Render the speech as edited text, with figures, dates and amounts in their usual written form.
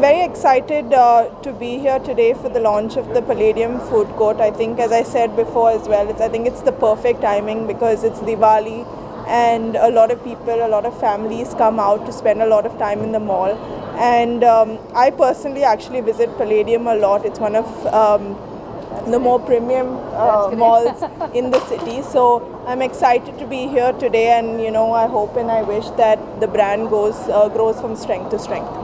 very excited to be here today for the launch of the Palladium food court. I think, as I said before as well, I think it's the perfect timing because it's Diwali and a lot of people, a lot of families come out to spend a lot of time in the mall. And I personally actually visit Palladium a lot. It's one of the more premium malls in the city. So I'm excited to be here today, and I hope and I wish that the brand grows from strength to strength.